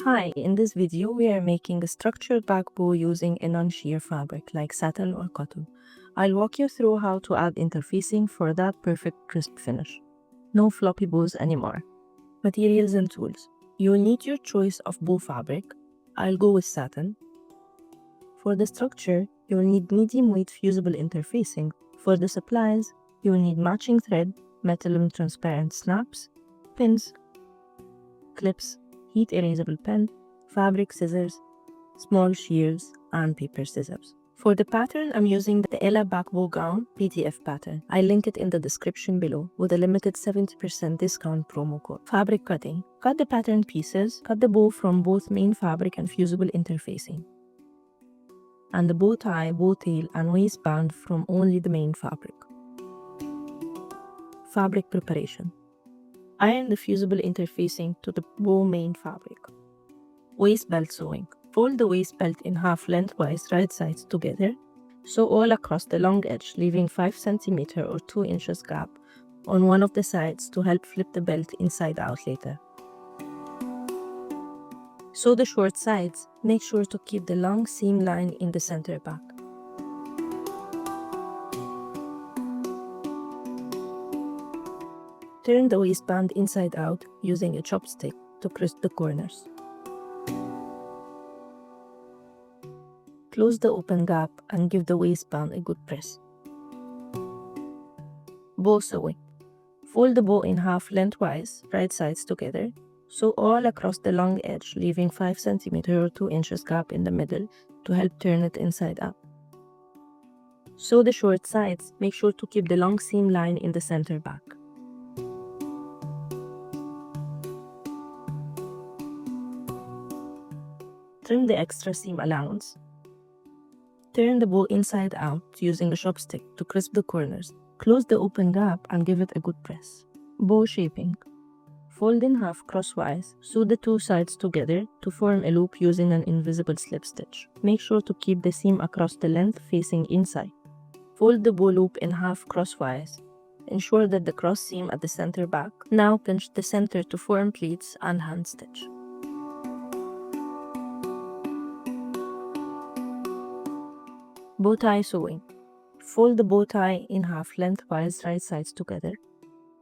Hi, in this video we are making a structured back bow using a non-sheer fabric like satin or cotton. I'll walk you through how to add interfacing for that perfect crisp finish. No floppy bows anymore. Materials and tools. You'll need your choice of bow fabric. I'll go with satin. For the structure, you'll need medium weight fusible interfacing. For the supplies, you'll need matching thread, metal and transparent snaps, pins, clips, heat erasable pen, fabric scissors, small shears, and paper scissors. For the pattern, I'm using the Ella Back Bow Gown PDF pattern. I link it in the description below with a limited 70% discount promo code. Fabric cutting. Cut the pattern pieces. Cut the bow from both main fabric and fusible interfacing. And the bow tie, bow tail, and waistband from only the main fabric. Fabric preparation. Iron the fusible interfacing to the bow main fabric. Waist belt sewing. Fold the waist belt in half lengthwise right sides together. Sew all across the long edge, leaving 5 cm or 2 inches gap on one of the sides to help flip the belt inside out later. Sew the short sides. Make sure to keep the long seam line in the center back. Turn the waistband inside out using a chopstick to crisp the corners. Close the open gap and give the waistband a good press. Bow sewing. Fold the bow in half lengthwise, right sides together. Sew all across the long edge, leaving 5 cm or 2 inches gap in the middle to help turn it inside out. Sew the short sides. Make sure to keep the long seam line in the center back. Trim the extra seam allowance. Turn the bow inside out using a chopstick to crisp the corners. Close the open gap and give it a good press. Bow shaping. Fold in half crosswise. Sew the two sides together to form a loop using an invisible slip stitch. Make sure to keep the seam across the length facing inside. Fold the bow loop in half crosswise. Ensure that the cross seam at the center back. Now pinch the center to form pleats and hand stitch. Bow tie sewing. Fold the bow tie in half lengthwise right sides together.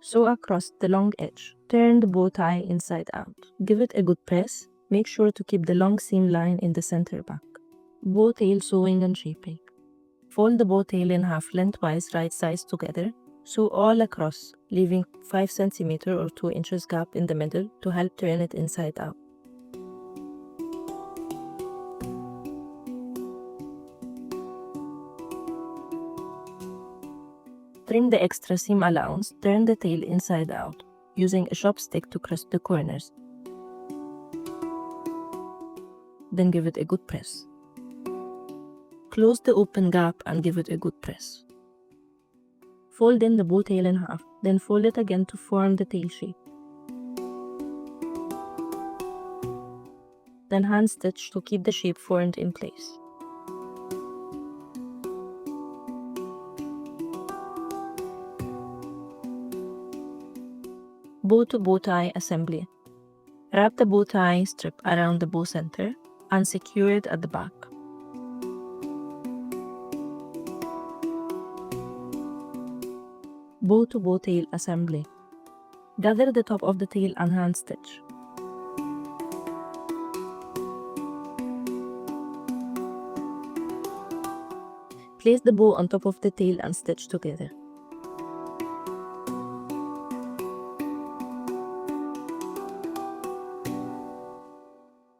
Sew across the long edge. Turn the bow tie inside out. Give it a good press. Make sure to keep the long seam line in the center back. Bow tail sewing and shaping. Fold the bow tail in half lengthwise right sides together. Sew all across, leaving 5 cm or 2 inches gap in the middle to help turn it inside out. Trim the extra seam allowance. Turn the tail inside out, using a chopstick to crisp the corners. Then give it a good press. Close the open gap and give it a good press. Fold in the bow tail in half, then fold it again to form the tail shape. Then hand stitch to keep the shape formed in place. Bow to bow tie assembly. Wrap the bow tie strip around the bow center and secure it at the back. Bow to bow tail assembly. Gather the top of the tail and hand stitch. Place the bow on top of the tail and stitch together.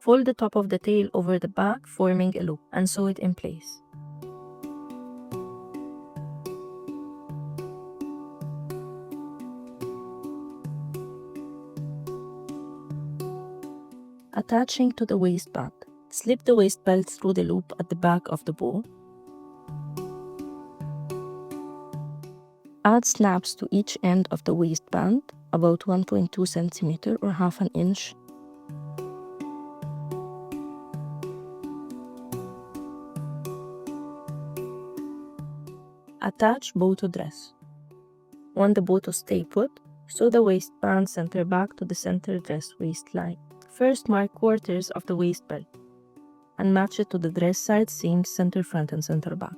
Fold the top of the tail over the back, forming a loop, and sew it in place. Attaching to the waistband. Slip the waist belt through the loop at the back of the bow. Add snaps to each end of the waistband, about 1.2 cm or half an inch. Attach bow to dress. Want the bow to stay put? Sew the waistband center back to the center dress waistline. First, mark quarters of the waist belt and match it to the dress side seams center front and center back.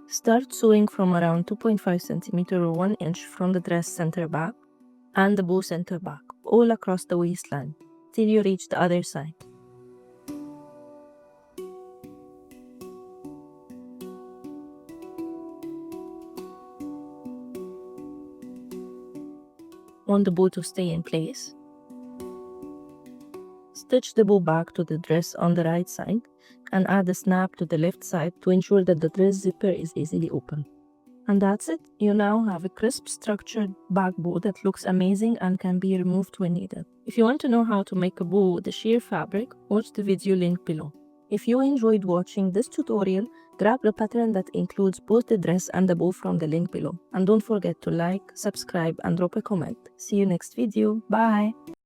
Start sewing from around 2.5 cm or 1 inch from the dress center back and the bow center back, all across the waistline, till you reach the other side. Want the bow to stay in place? Stitch the bow back to the dress on the right side and add a snap to the left side to ensure that the dress zipper is easily open. And that's it. You now have a crisp, structured back bow that looks amazing and can be removed when needed. If you want to know how to make a bow with the sheer fabric, watch the video link below. If you enjoyed watching this tutorial, grab the pattern that includes both the dress and the bow from the link below. And don't forget to like, subscribe, and drop a comment. See you next video. Bye!